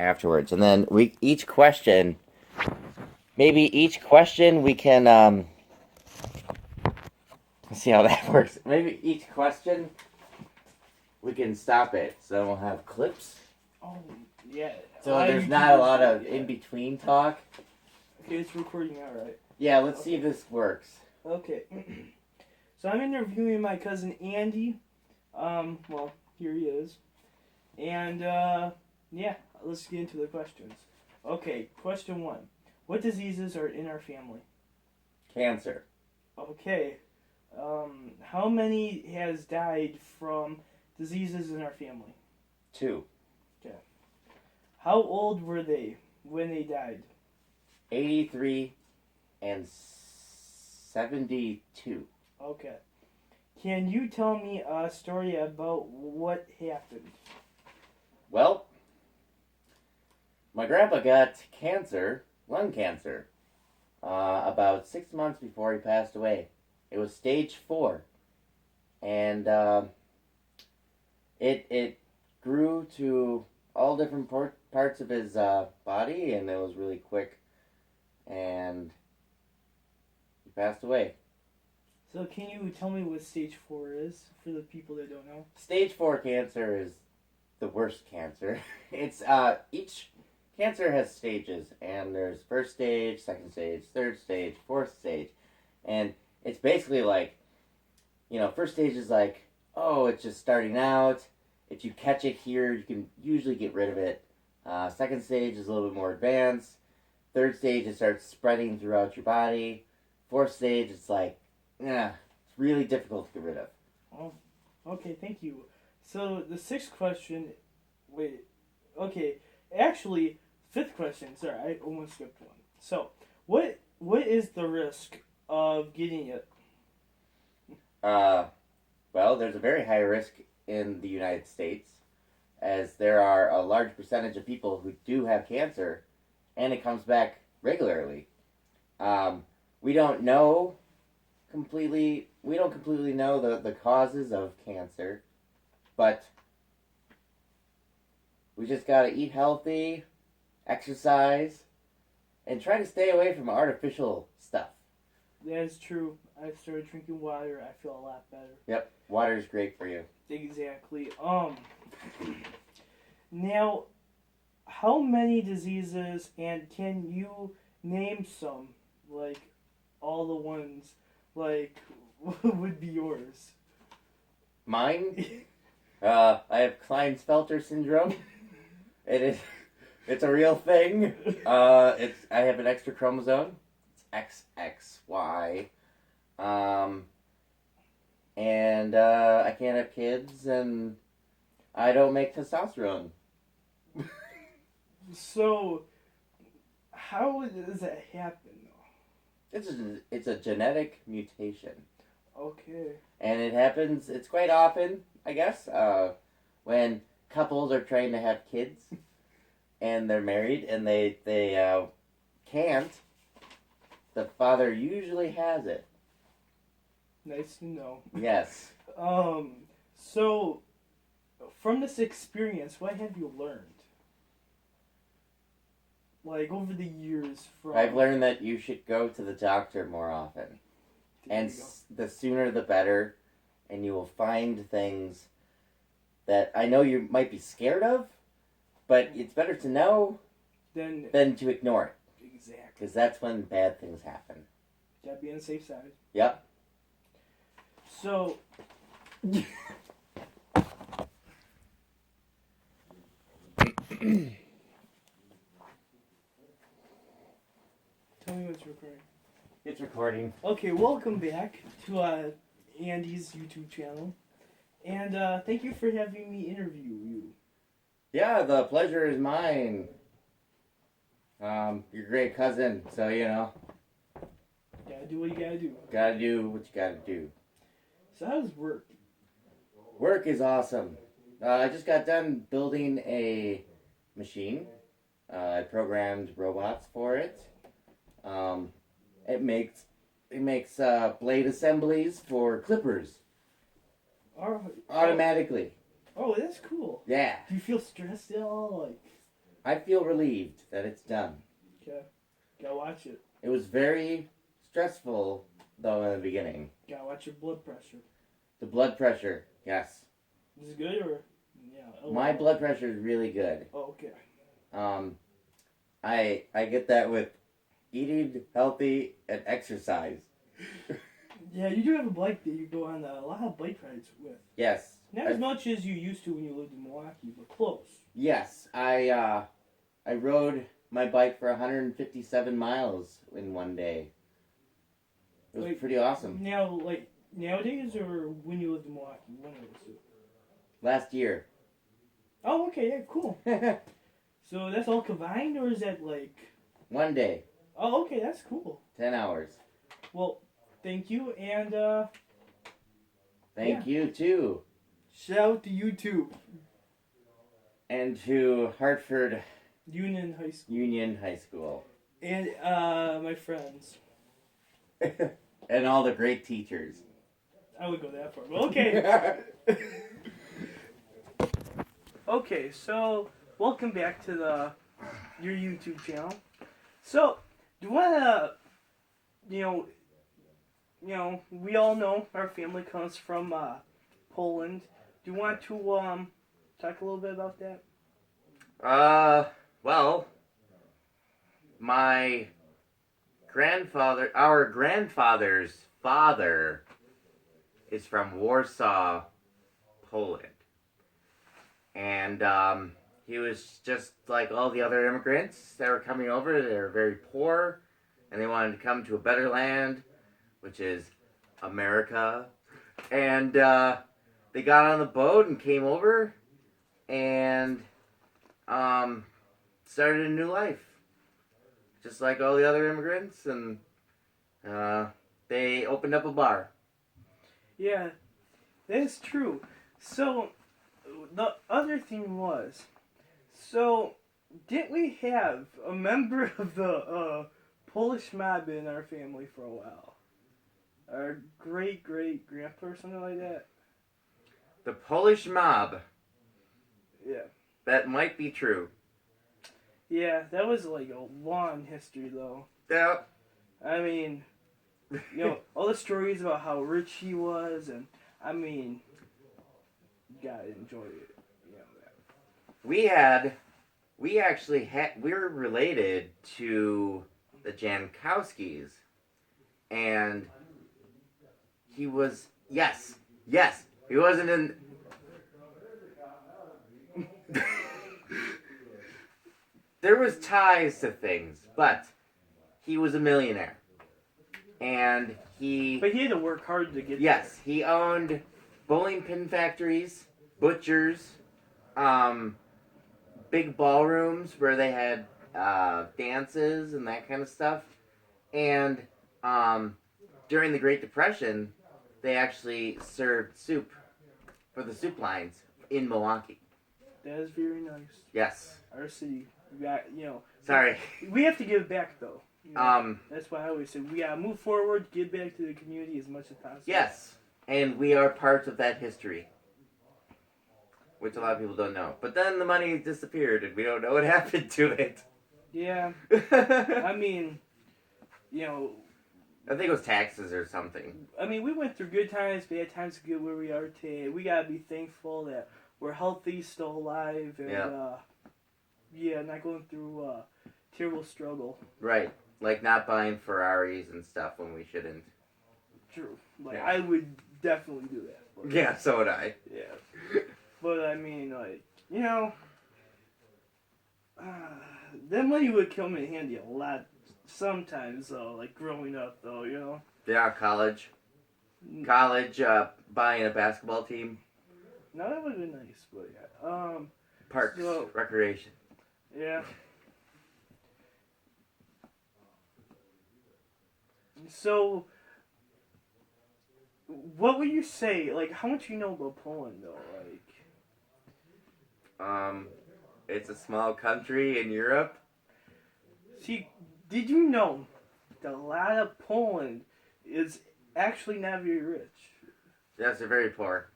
afterwards, and then each question we can see how that works. Maybe each question we can stop it, so we'll have clips. Oh, yeah. So there's not a lot of in-between talk. Okay, it's recording now, right? Yeah, let's see if this works. Okay. So I'm interviewing my cousin Andy. Well, here he is. And, yeah, let's get into the questions. Okay, question 1. What diseases are in our family? Cancer. Okay. How many has died from diseases in our family? 2. Okay. How old were they when they died? 83 and 72. Okay. Can you tell me a story about what happened? Well, my grandpa got cancer, lung cancer, about 6 months before he passed away. It was stage 4, and it grew to all different parts of his body, and it was really quick, and he passed away. So can you tell me what stage 4 is for the people that don't know? Stage 4 cancer is the worst cancer. It's each cancer has stages, and there's first stage, second stage, third stage, fourth stage, and it's basically like, first stage is like, oh, it's just starting out. If you catch it here, you can usually get rid of it. Second stage is a little bit more advanced. Third stage, it starts spreading throughout your body. Fourth stage, it's like, it's really difficult to get rid of. Oh, okay, thank you. So the 6th question, actually, 5th question, sorry, I almost skipped one. So, what is the risk of getting it? Well, there's a very high risk in the United States, as there are a large percentage of people who do have cancer, and it comes back regularly. We don't completely know the causes of cancer, but we just gotta eat healthy, exercise, and try to stay away from artificial stuff. That is true. I started drinking water. I feel a lot better. Yep, water is great for you. Exactly. Now, how many diseases, and can you name some, like all the ones, like would be yours? Mine? I have Klinefelter syndrome. It's a real thing. I have an extra chromosome. It's XXY. And I can't have kids, and I don't make testosterone. So, how does that happen, though? It's a genetic mutation. Okay. And it happens, it's quite often, I guess, when couples are trying to have kids, and they're married, and they can't. The father usually has it. Nice to know. Yes. So, from this experience, what have you learned? Like, over the years from... I've learned that you should go to the doctor more often. And the sooner the better. And you will find things that I know you might be scared of, but it's better to know than to ignore it. Exactly. Because that's when bad things happen. Gotta be on the safe side. Yep. So... Tell me what's recording. It's recording. Okay, welcome back to Andy's YouTube channel. And thank you for having me interview you. Yeah, the pleasure is mine. You're a great cousin, so Gotta do what you gotta do. Gotta do what you gotta do. So how does work? Work is awesome. I just got done building a machine. I programmed robots for it. It makes blade assemblies for clippers. Oh, automatically. Oh, that's cool. Yeah. Do you feel stressed at all? Like, I feel relieved that it's done. Okay. Gotta watch it. It was very stressful, though, in the beginning. Gotta watch your blood pressure. The blood pressure, yes. Is it good or? Yeah. My blood pressure is really good. Oh, okay. I get that with eating healthy and exercise. Yeah, you do have a bike that you go on a lot of bike rides with. Yes. Not as much as you used to when you lived in Milwaukee, but close. Yes, I rode my bike for 157 miles in one day. It was pretty awesome. Now, like, nowadays or when you lived in Milwaukee? One of those two. Last year. Oh, okay, yeah, cool. So that's all combined, or is that like... One day. Oh, okay, that's cool. 10 hours. Well, thank you, and, Thank you, too. shout out to YouTube. And to Hartford Union High School. Union High School. And, my friends. And all the great teachers. I would go that far. Well, okay. Okay, so welcome back to your YouTube channel. So, do you wanna, you know, we all know our family comes from Poland. Do you want to talk a little bit about that? Well, our grandfather's father is from Warsaw, Poland. And, he was just like all the other immigrants that were coming over. They were very poor, and they wanted to come to a better land, which is America. And, they got on the boat and came over, and, started a new life. Just like all the other immigrants, and, they opened up a bar. Yeah, that's true. So, the other thing was, so, didn't we have a member of the Polish mob in our family for a while? Our great-great-grandpa or something like that? The Polish mob. Yeah. That might be true. Yeah, that was like a long history though. Yeah. I mean, you know, all the stories about how rich he was, and I mean, you gotta enjoy it. You know that. We were related to the Jankowskis, and he was, yes, he wasn't in, there was ties to things, but he was a millionaire, and But he had to work hard to get yes, he owned bowling pin factories, butchers, big ballrooms where they had dances and that kind of stuff. And during the Great Depression, they actually served soup for the soup lines in Milwaukee. That is very nice. Yes. Our city, we got, you know. Sorry. We have to give back though. You know, that's why I always say we gotta move forward, give back to the community as much as possible. Yes, and we are part of that history, which a lot of people don't know. But then the money disappeared, and we don't know what happened to it. Yeah. I mean, you know. I think it was taxes or something. I mean, we went through good times, bad times to get where we are today. We gotta be thankful that we're healthy, still alive, and not going through terrible struggle. Right, like not buying Ferraris and stuff when we shouldn't. True. Like I would definitely do that. But, yeah, so would I. Yeah. But I mean, like, you know, that money would come in handy a lot sometimes, though. Like growing up, though, you know. Yeah, college, buying a basketball team. No, that would have been nice, but yeah. Parks, recreation. Yeah. So, what would you say? Like, how much you know about Poland, though? Like, it's a small country in Europe. See, did you know that a lot of Poland is actually not very rich? Yes, they're very poor.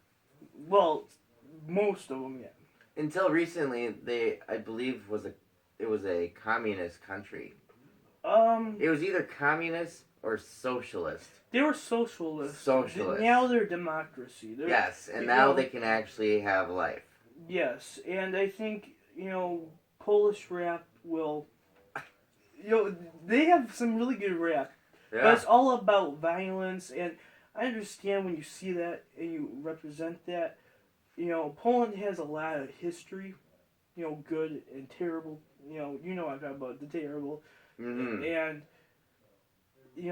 Well, most of them, yeah. Until recently, I believe, was a it was a communist country. Um, It was either communist or socialist. they were socialists. Socialist. Now they're democracy. Yes, and now they can actually have life. Yes, and I think, Polish rap will, they have some really good rap. Yeah. But it's all about violence, and I understand when you see that and you represent that. Poland has a lot of history, good and terrible. You know what I'm talking about, the terrible. Mm-hmm. And,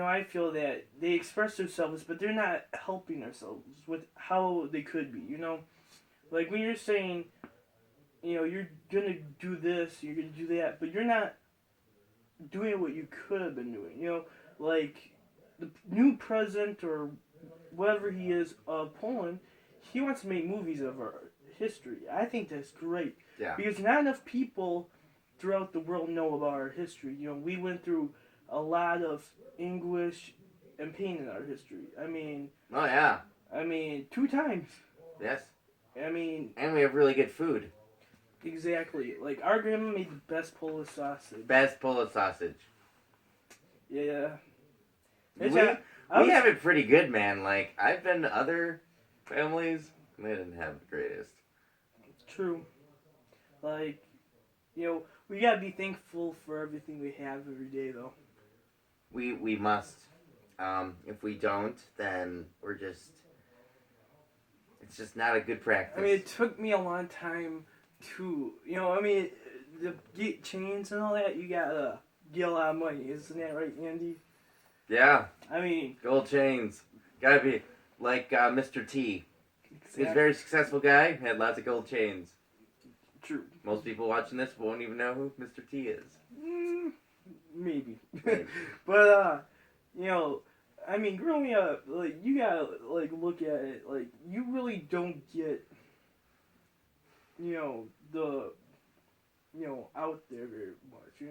I feel that they express themselves, but they're not helping themselves with how they could be, Like when you're saying, you're gonna do this, you're gonna do that, but you're not doing what you could have been doing, Like the new president or whatever he is of Poland, he wants to make movies of our history. I think that's great. Yeah. Because not enough people throughout the world know about our history. We went through a lot of anguish and pain in our history. Oh, yeah. 2 times. Yes. And we have really good food. Exactly. Like, our grandma made the best Polish sausage. Best Polish sausage. Yeah. We have it pretty good, man. Like, I've been to other families, and they didn't have the greatest. True. Like, we gotta be thankful for everything we have every day, though. We must. If we don't, then we're just... It's just not a good practice. It took me a long time to, to get chains and all that, you gotta get a lot of money. Isn't that right, Andy? Yeah. I gold chains. Gotta be like Mr. T. Exactly. He's a very successful guy, had lots of gold chains. True. Most people watching this won't even know who Mr. T is. Maybe. But, growing up, like, you gotta, like, look at it, like, you really don't get, the, out there very much,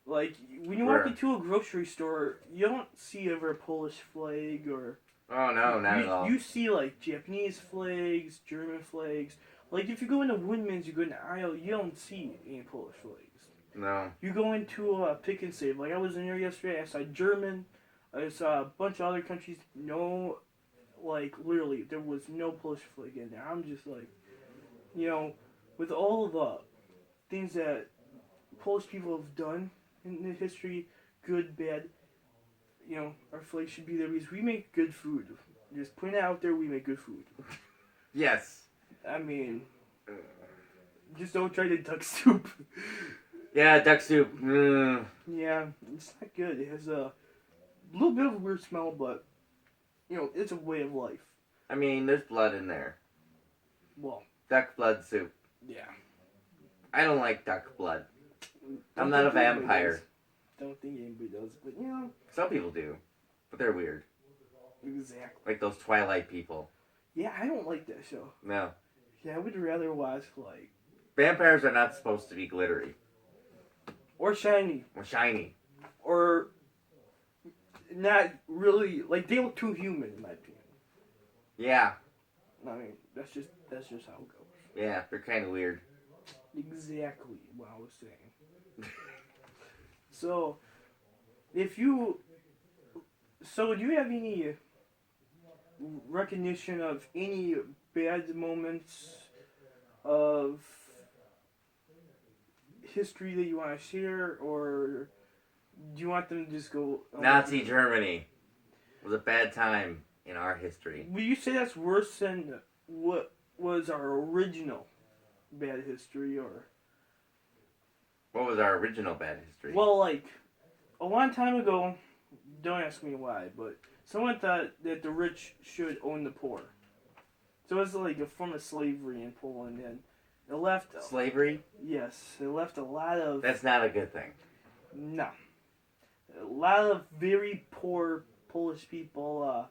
Like, when you walk into a grocery store, you don't see ever a Polish flag or... Oh, no, not at all. You see, like, Japanese flags, German flags. Like, if you go into Woodman's, you go in the aisle, you don't see any Polish flags. No. You go into Pick and Save. Like, I was in there yesterday, I saw German, I saw a bunch of other countries. No, like, literally, there was no Polish flag in there. I'm just like, with all the things that Polish people have done in the history, good, bad, our flag should be there because we make good food. Just putting it out there, we make good food. Yes. Just don't try the duck soup. Yeah, duck soup. Yeah, it's not good. It has a little bit of a weird smell, but, it's a way of life. There's blood in there. Well. Duck blood soup. Yeah. I don't like duck blood. I'm not a vampire. Don't think anybody does, but, Some people do, but they're weird. Exactly. Like those Twilight people. Yeah, I don't like that show. No. Yeah, I would rather watch, like... Vampires are not supposed to be glittery. Or shiny. Or shiny. Or... not really... Like, they look too human, in my opinion. Yeah. That's just how it goes. Yeah, they're kind of weird. Exactly what I was saying. So, do you have any recognition of any bad moments of history that you want to share, or do you want them to just go... Nazi Germany was a bad time in our history. Would you say that's worse than what was our original bad history, or... What was our original bad history? Well, like, a long time ago, don't ask me why, but someone thought that the rich should own the poor. So it was like a form of slavery in Poland, and it left... Slavery? Yes, it left a lot of... That's not a good thing. No. A lot of very poor Polish people,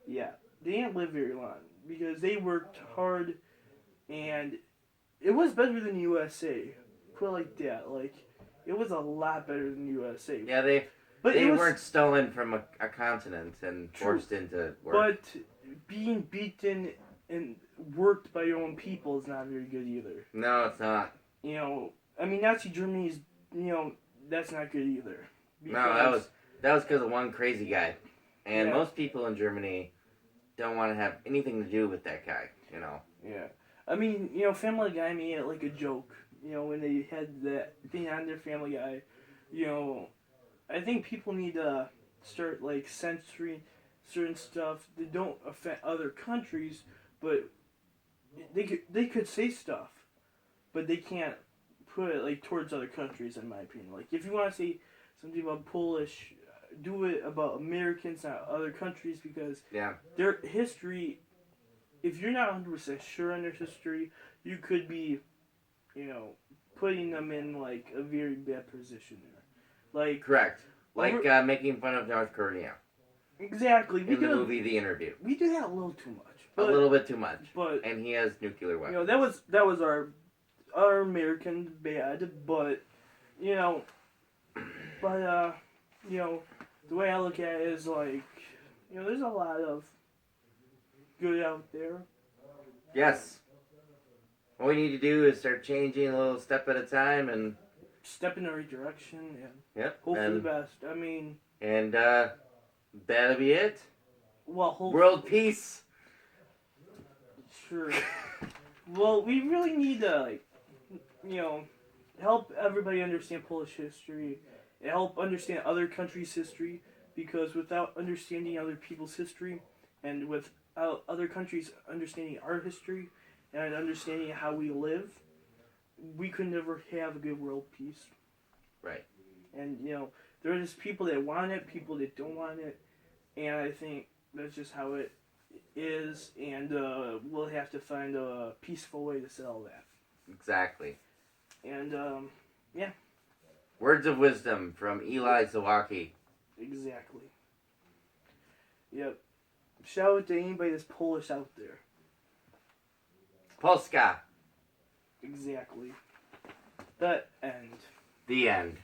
they didn't live very long, because they worked hard, and it was better than the USA. Put it like that. Like, it was a lot better than the USA. Yeah, they weren't stolen from a continent and forced into work. But being beaten and worked by your own people is not very good either. No, it's not. I mean, Nazi Germany is, that's not good either. No, that was because of one crazy guy, and Yeah. most people in Germany don't want to have anything to do with that guy. Yeah. I mean, Family Guy made it like a joke. When they had that thing on their Family Guy, I think people need to start like censoring certain stuff that don't affect other countries, but they could say stuff, but they can't put it like towards other countries. In my opinion, like if you want to say something about Polish, do it about Americans, not other countries, because their history. If you're not 100% sure on their history, you could be, putting them in like a very bad position there. Like Correct. Like making fun of North Korea. Exactly. In the movie The Interview. We do that a little too much. A little bit too much. But and he has nuclear weapons. That was our American bad, but the way I look at it is like, there's a lot of good out there. Yes. All we need to do is start changing a little step at a time and step in the right direction and yep. hope for the best. I mean, and that'll be it. Well, world peace. Sure. Well, we really need to help everybody understand Polish history, and help understand other countries' history, because without understanding other people's history, and without other countries understanding our history, and understanding how we live, we could never have a good world peace. Right. And, there are just people that want it, people that don't want it, and I think that's just how it is, and we'll have to find a peaceful way to settle that. Exactly. And, yeah. Words of wisdom from Eli Zawacki. Exactly. Yep. Shout out to anybody that's Polish out there. Polska. Exactly. The end. The end.